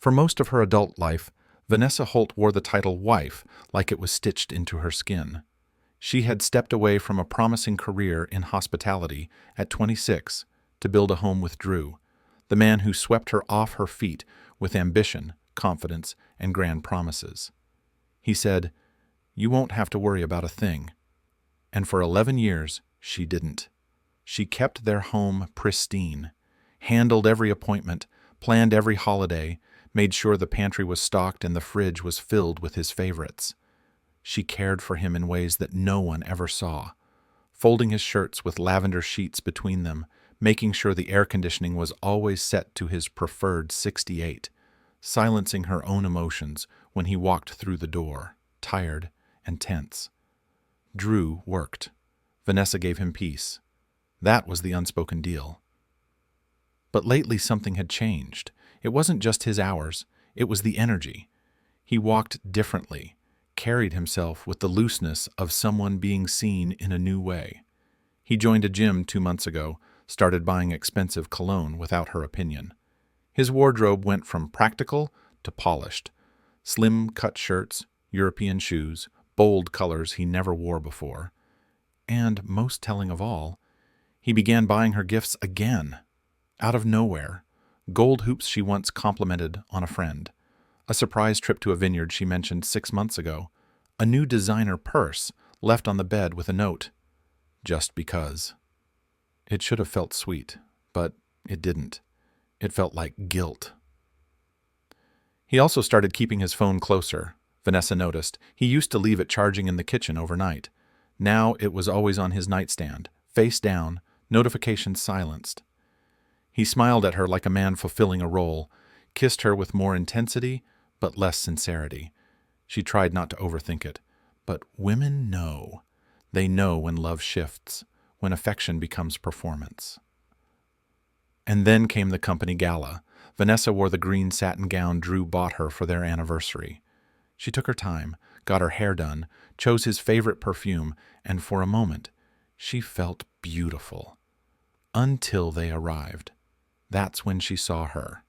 For most of her adult life, Vanessa Holt wore the title wife like it was stitched into her skin. She had stepped away from a promising career in hospitality at 26 to build a home with Drew, the man who swept her off her feet with ambition, confidence, and grand promises. He said, "You won't have to worry about a thing." And for 11 years, she didn't. She kept their home pristine, handled every appointment, planned every holiday, made sure the pantry was stocked and the fridge was filled with his favorites. She cared for him in ways that no one ever saw, folding his shirts with lavender sheets between them, making sure the air conditioning was always set to his preferred 68, silencing her own emotions when he walked through the door, tired and tense. Drew worked. Vanessa gave him peace. That was the unspoken deal. But lately something had changed. It wasn't just his hours, it was the energy. He walked differently, carried himself with the looseness of someone being seen in a new way. He joined a gym 2 months ago, started buying expensive cologne without her opinion. His wardrobe went from practical to polished. Slim-cut shirts, European shoes, bold colors he never wore before. And, most telling of all, he began buying her gifts again. Out of nowhere. Gold hoops she once complimented on a friend. A surprise trip to a vineyard she mentioned 6 months ago. A new designer purse left on the bed with a note. Just because. It should have felt sweet, but it didn't. It felt like guilt. He also started keeping his phone closer. Vanessa noticed. He used to leave it charging in the kitchen overnight. Now it was always on his nightstand, face down, notifications silenced. He smiled at her like a man fulfilling a role, kissed her with more intensity, but less sincerity. She tried not to overthink it. But women know. They know when love shifts, when affection becomes performance. And then came the company gala. Vanessa wore the green satin gown Drew bought her for their anniversary. She took her time, got her hair done, chose his favorite perfume, and for a moment, she felt beautiful. Until they arrived. That's when she saw her.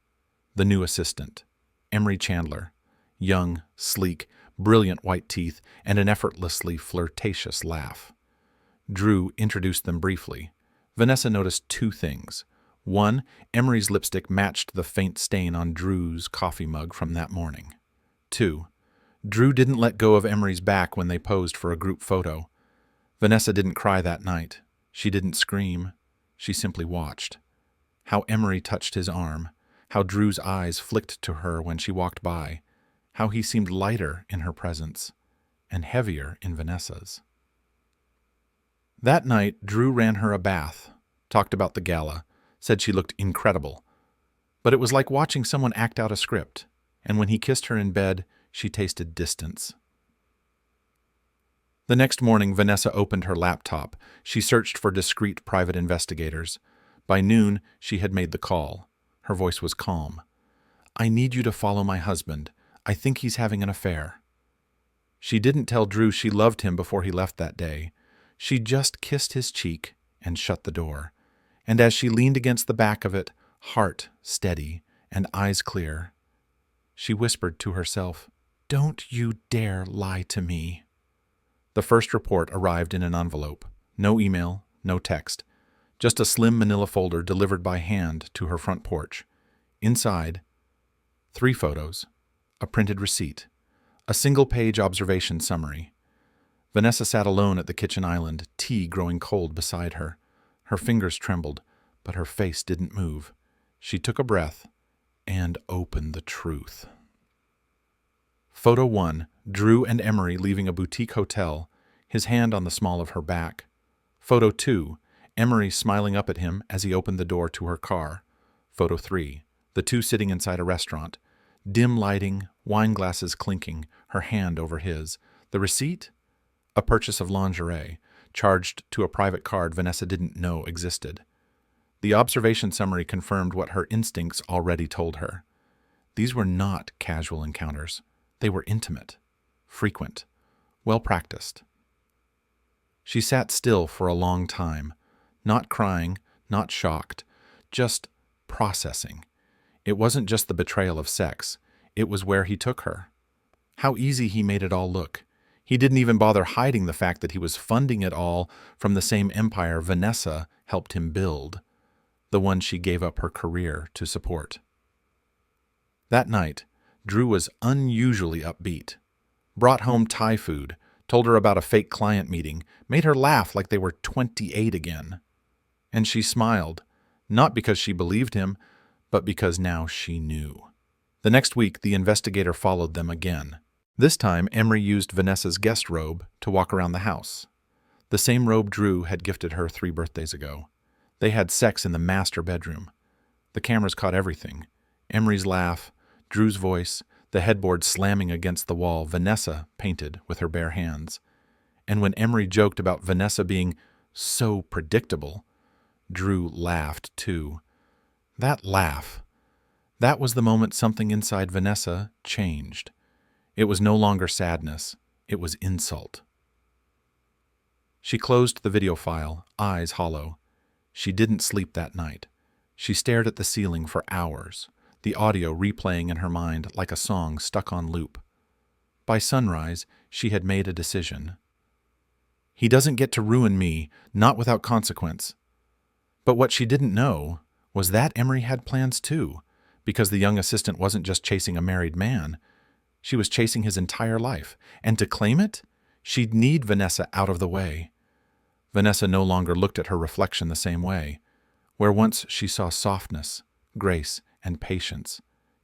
The new assistant, Emery Chandler. Young, sleek, brilliant white teeth, and an effortlessly flirtatious laugh. Drew introduced them briefly. Vanessa noticed 2 things. 1, Emery's lipstick matched the faint stain on Drew's coffee mug from that morning. 2, Drew didn't let go of Emery's back when they posed for a group photo. Vanessa didn't cry that night. She didn't scream. She simply watched. How Emery touched his arm, how Drew's eyes flicked to her when she walked by, how he seemed lighter in her presence and heavier in Vanessa's. That night, Drew ran her a bath, talked about the gala, said she looked incredible. But it was like watching someone act out a script, and when he kissed her in bed, she tasted distance. The next morning, Vanessa opened her laptop. She searched for discreet private investigators. By noon, she had made the call. Her voice was calm. "I need you to follow my husband. I think he's having an affair." She didn't tell Drew she loved him before he left that day. She just kissed his cheek and shut the door. And as she leaned against the back of it, heart steady and eyes clear, she whispered to herself, "Don't you dare lie to me." The first report arrived in an envelope. No email, no text. Just a slim manila folder delivered by hand to her front porch. Inside, 3 photos, a printed receipt, a single-page observation summary. Vanessa sat alone at the kitchen island, tea growing cold beside her. Her fingers trembled, but her face didn't move. She took a breath and opened the truth. Photo 1, Drew and Emery leaving a boutique hotel, his hand on the small of her back. Photo 2, Emery smiling up at him as he opened the door to her car. Photo 3, the 2 sitting inside a restaurant. Dim lighting, wine glasses clinking, her hand over his. The receipt? A purchase of lingerie, charged to a private card Vanessa didn't know existed. The observation summary confirmed what her instincts already told her. These were not casual encounters. They were intimate, frequent, well-practiced. She sat still for a long time, not crying, not shocked, just processing. It wasn't just the betrayal of sex. It was where he took her. How easy he made it all look. He didn't even bother hiding the fact that he was funding it all from the same empire Vanessa helped him build, the one she gave up her career to support. That night, Drew was unusually upbeat. Brought home Thai food, told her about a fake client meeting, made her laugh like they were 28 again. And she smiled, not because she believed him, but because now she knew. The next week, the investigator followed them again. This time, Emery used Vanessa's guest robe to walk around the house. The same robe Drew had gifted her 3 birthdays ago. They had sex in the master bedroom. The cameras caught everything. Emery's laugh, Drew's voice, the headboard slamming against the wall Vanessa painted with her bare hands. And when Emery joked about Vanessa being so predictable, Drew laughed too. That laugh. That was the moment something inside Vanessa changed. It was no longer sadness. It was insult. She closed the video file, eyes hollow. She didn't sleep that night. She stared at the ceiling for hours, the audio replaying in her mind like a song stuck on loop. By sunrise, she had made a decision. He doesn't get to ruin me, not without consequence. But what she didn't know was that Emery had plans too, because the young assistant wasn't just chasing a married man. She was chasing his entire life, and to claim it, she'd need Vanessa out of the way. Vanessa no longer looked at her reflection the same way. Where once she saw softness, grace, and patience,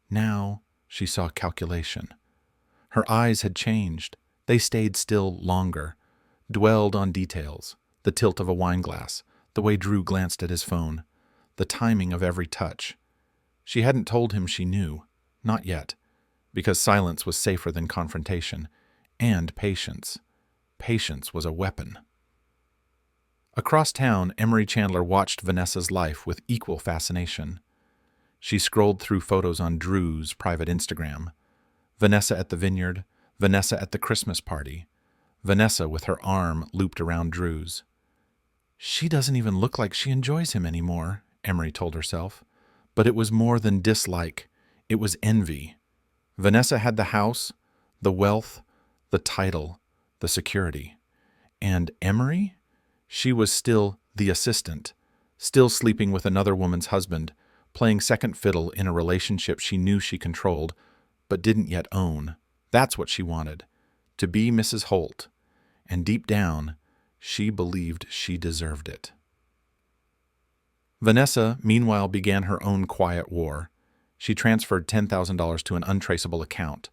now she saw calculation. Her eyes had changed. They stayed still longer, dwelled on details, the tilt of a wine glass, the way Drew glanced at his phone, the timing of every touch. She hadn't told him she knew, not yet, because silence was safer than confrontation, and patience. Patience was a weapon. Across town, Emery Chandler watched Vanessa's life with equal fascination. She scrolled through photos on Drew's private Instagram. Vanessa at the vineyard, Vanessa at the Christmas party, Vanessa with her arm looped around Drew's. She doesn't even look like she enjoys him anymore, Emery told herself. But it was more than dislike. It was envy. Vanessa had the house, the wealth, the title, the security. And Emery? She was still the assistant, still sleeping with another woman's husband, playing second fiddle in a relationship she knew she controlled, but didn't yet own. That's what she wanted, to be Mrs. Holt. And deep down, she believed she deserved it. Vanessa, meanwhile, began her own quiet war. She transferred $10,000 to an untraceable account.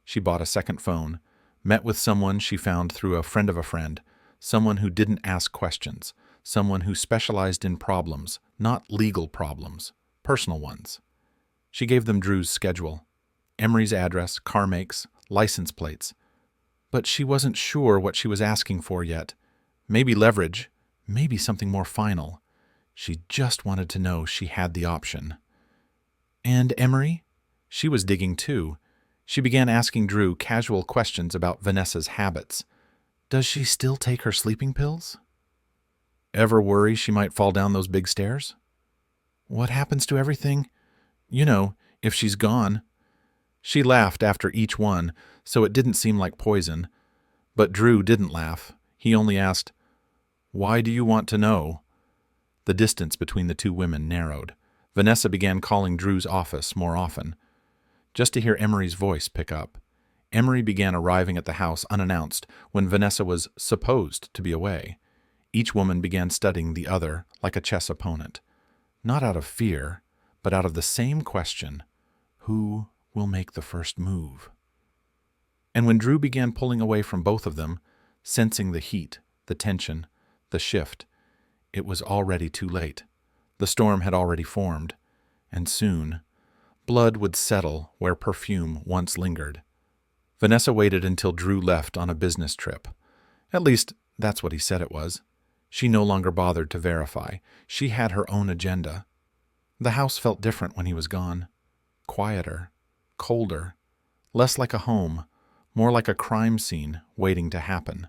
She bought a second phone, met with someone she found through a friend of a friend, someone who didn't ask questions, someone who specialized in problems, not legal problems, personal ones. She gave them Drew's schedule, Emery's address, car makes, license plates. But she wasn't sure what she was asking for yet. Maybe leverage, maybe something more final. She just wanted to know she had the option. And Emery? She was digging too. She began asking Drew casual questions about Vanessa's habits. Does she still take her sleeping pills? Ever worry she might fall down those big stairs? What happens to everything? You know, if she's gone. She laughed after each one, so it didn't seem like poison. But Drew didn't laugh. He only asked, "Why do you want to know?" The distance between the two women narrowed. Vanessa began calling Drew's office more often, just to hear Emery's voice pick up. Emery began arriving at the house unannounced when Vanessa was supposed to be away. Each woman began studying the other like a chess opponent. Not out of fear, but out of the same question: who will make the first move? And when Drew began pulling away from both of them, sensing the heat, the tension, the shift, it was already too late. The storm had already formed, and soon, blood would settle where perfume once lingered. Vanessa waited until Drew left on a business trip. At least, that's what he said it was. She no longer bothered to verify. She had her own agenda. The house felt different when he was gone. Quieter, colder, less like a home, more like a crime scene waiting to happen.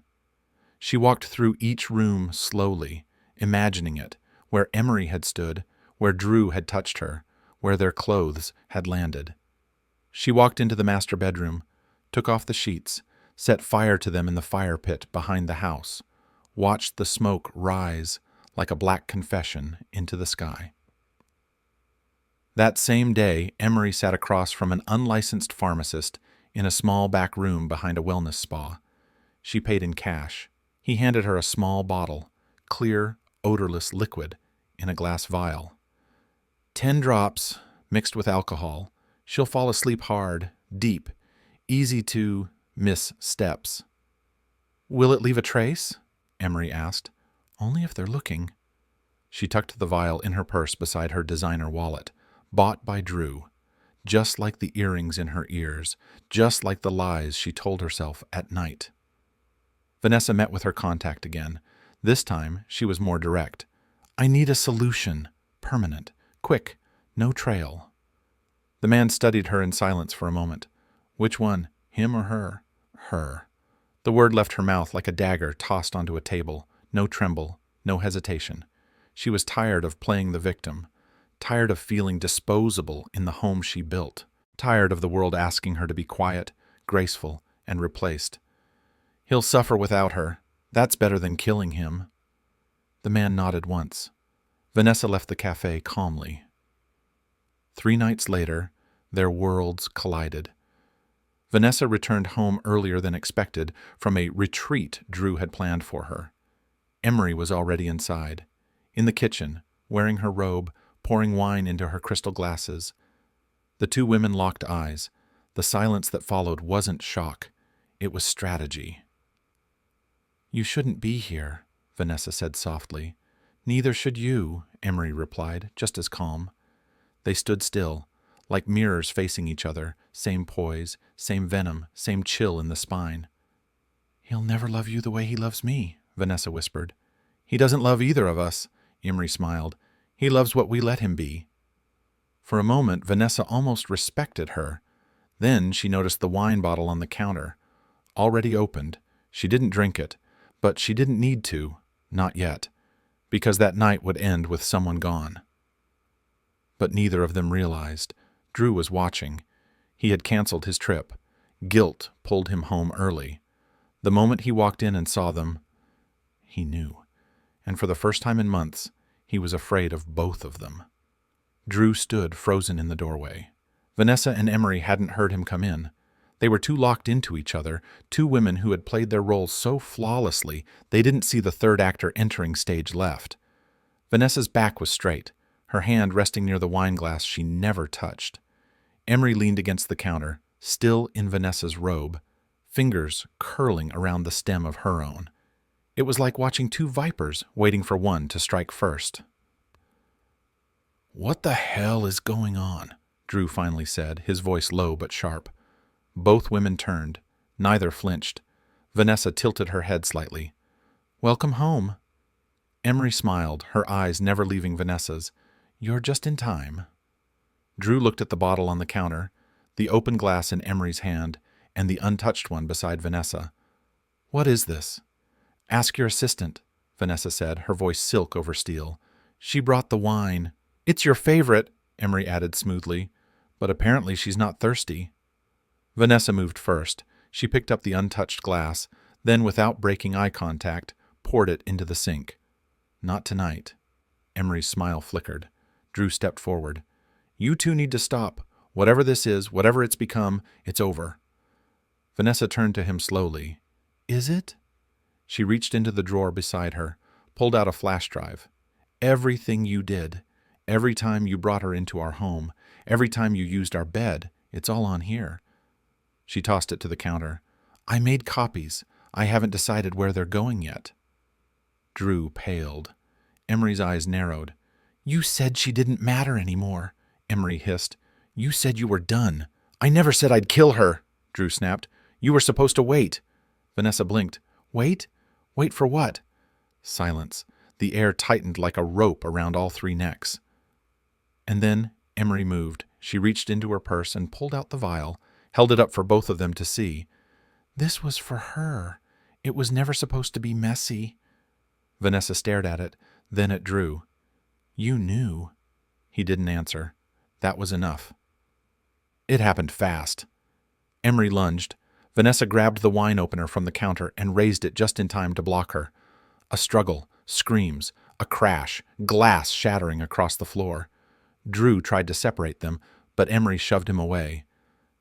She walked through each room slowly, imagining it, where Emery had stood, where Drew had touched her, where their clothes had landed. She walked into the master bedroom, took off the sheets, set fire to them in the fire pit behind the house, watched the smoke rise like a black confession into the sky. That same day, Emery sat across from an unlicensed pharmacist in a small back room behind a wellness spa. She paid in cash. He handed her a small bottle, clear, odorless liquid, in a glass vial. 10 drops, mixed with alcohol. She'll fall asleep hard, deep, easy to miss steps. Will it leave a trace? Emery asked. Only if they're looking. She tucked the vial in her purse beside her designer wallet, bought by Drew, just like the earrings in her ears, just like the lies she told herself at night. Vanessa met with her contact again. This time, she was more direct. I need a solution. Permanent. Quick. No trail. The man studied her in silence for a moment. Which one? Him or her? Her. The word left her mouth like a dagger tossed onto a table. No tremble. No hesitation. She was tired of playing the victim. Tired of feeling disposable in the home she built. Tired of the world asking her to be quiet, graceful, and replaced. He'll suffer without her. That's better than killing him. The man nodded once. Vanessa left the cafe calmly. 3 nights later, their worlds collided. Vanessa returned home earlier than expected from a retreat Drew had planned for her. Emery was already inside, in the kitchen, wearing her robe, pouring wine into her crystal glasses. The 2 women locked eyes. The silence that followed wasn't shock. It was strategy. You shouldn't be here, Vanessa said softly. Neither should you, Emery replied, just as calm. They stood still, like mirrors facing each other, same poise, same venom, same chill in the spine. He'll never love you the way he loves me, Vanessa whispered. He doesn't love either of us, Emery smiled. He loves what we let him be. For a moment, Vanessa almost respected her. Then she noticed the wine bottle on the counter. Already opened. She didn't drink it, but she didn't need to, not yet, because that night would end with someone gone. But neither of them realized. Drew was watching. He had canceled his trip. Guilt pulled him home early. The moment he walked in and saw them, he knew. And for the first time in months, he was afraid of both of them. Drew stood frozen in the doorway. Vanessa and Emery hadn't heard him come in. They were too locked into each other, 2 women who had played their roles so flawlessly they didn't see the third actor entering stage left. Vanessa's back was straight, her hand resting near the wine glass she never touched. Emery leaned against the counter, still in Vanessa's robe, fingers curling around the stem of her own. It was like watching 2 vipers waiting for one to strike first. What the hell is going on? Drew finally said, his voice low but sharp. Both women turned. Neither flinched. Vanessa tilted her head slightly. Welcome home. Emery smiled, her eyes never leaving Vanessa's. You're just in time. Drew looked at the bottle on the counter, the open glass in Emery's hand, and the untouched one beside Vanessa. What is this? Ask your assistant, Vanessa said, her voice silk over steel. She brought the wine. It's your favorite, Emery added smoothly, but apparently she's not thirsty. Vanessa moved first. She picked up the untouched glass, then without breaking eye contact, poured it into the sink. Not tonight. Emery's smile flickered. Drew stepped forward. You 2 need to stop. Whatever this is, whatever it's become, it's over. Vanessa turned to him slowly. Is it? She reached into the drawer beside her, pulled out a flash drive. Everything you did, every time you brought her into our home, every time you used our bed, it's all on here. She tossed it to the counter. I made copies. I haven't decided where they're going yet. Drew paled. Emery's eyes narrowed. You said she didn't matter anymore, Emery hissed. You said you were done. I never said I'd kill her, Drew snapped. You were supposed to wait. Vanessa blinked. Wait? Wait for what? Silence. The air tightened like a rope around all 3 necks. And then Emery moved. She reached into her purse and pulled out the vial, held it up for both of them to see. This was for her. It was never supposed to be messy. Vanessa stared at it, then at Drew. You knew. He didn't answer. That was enough. It happened fast. Emery lunged. Vanessa grabbed the wine opener from the counter and raised it just in time to block her. A struggle, screams, a crash, glass shattering across the floor. Drew tried to separate them, but Emery shoved him away.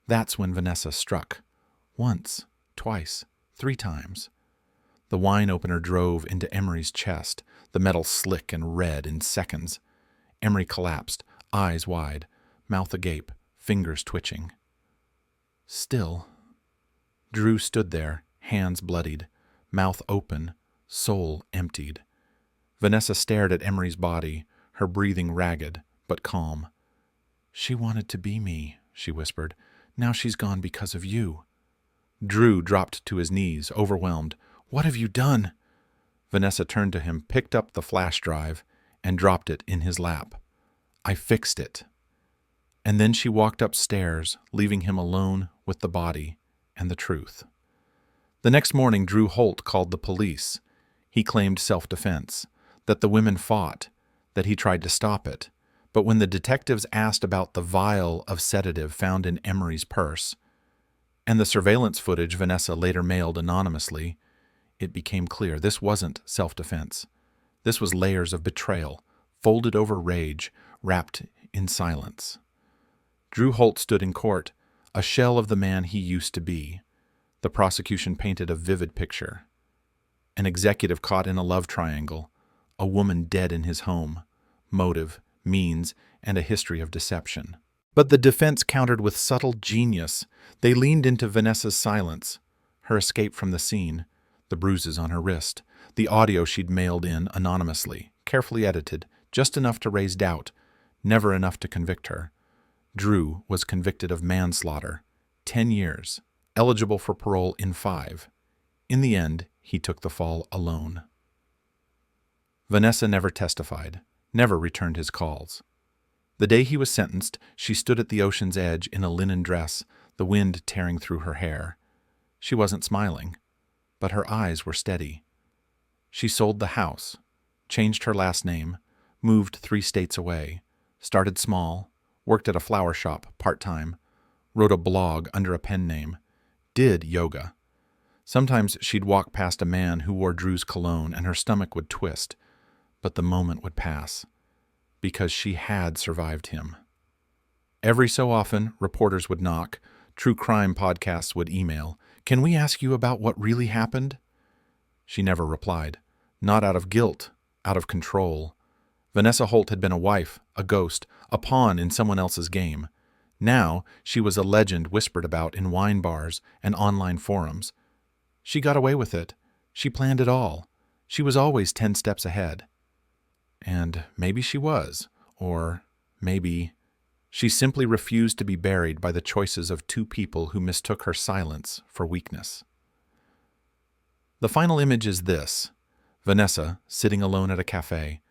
That's when Vanessa struck. Once, twice, 3 times. The wine opener drove into Emery's chest, the metal slick and red in seconds. Emery collapsed, eyes wide, mouth agape, fingers twitching. Still, Drew stood there, hands bloodied, mouth open, soul emptied. Vanessa stared at Emery's body, her breathing ragged, but calm. "She wanted to be me," she whispered. "Now she's gone because of you." Drew dropped to his knees, overwhelmed. "What have you done?" Vanessa turned to him, picked up the flash drive, and dropped it in his lap. "I fixed it." And then she walked upstairs, leaving him alone with the body and the truth. The next morning, Drew Holt called the police. He claimed self-defense, that the women fought, that he tried to stop it. But when the detectives asked about the vial of sedative found in Emery's purse, and the surveillance footage Vanessa later mailed anonymously, it became clear this wasn't self-defense. This was layers of betrayal, folded over rage, wrapped in silence. Drew Holt stood in court, a shell of the man he used to be. The prosecution painted a vivid picture. An executive caught in a love triangle, a woman dead in his home, motive, means, and a history of deception. But the defense countered with subtle genius. They leaned into Vanessa's silence, her escape from the scene, the bruises on her wrist, the audio she'd mailed in anonymously, carefully edited, just enough to raise doubt, never enough to convict her. Drew was convicted of manslaughter, 10 years, eligible for parole in 5. In the end, he took the fall alone. Vanessa never testified, never returned his calls. The day he was sentenced, she stood at the ocean's edge in a linen dress, the wind tearing through her hair. She wasn't smiling, but her eyes were steady. She sold the house, changed her last name, moved 3 states away, started small, worked at a flower shop part-time, wrote a blog under a pen name, did yoga. Sometimes she'd walk past a man who wore Drew's cologne and her stomach would twist, but the moment would pass, because she had survived him. Every so often, reporters would knock, true crime podcasts would email, "Can we ask you about what really happened?" She never replied, not out of guilt, out of control. Vanessa Holt had been a wife, a ghost, a pawn in someone else's game. Now she was a legend whispered about in wine bars and online forums. She got away with it. She planned it all. She was always 10 steps ahead. And maybe she was, or maybe she simply refused to be buried by the choices of 2 people who mistook her silence for weakness. The final image is this: Vanessa sitting alone at a cafe,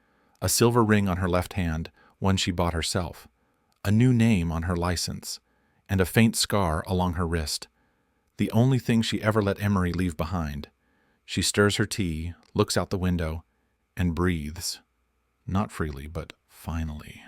a silver ring on her left hand, one she bought herself, a new name on her license, and a faint scar along her wrist. The only thing she ever let Emery leave behind. She stirs her tea, looks out the window, and breathes. Not freely, but finally.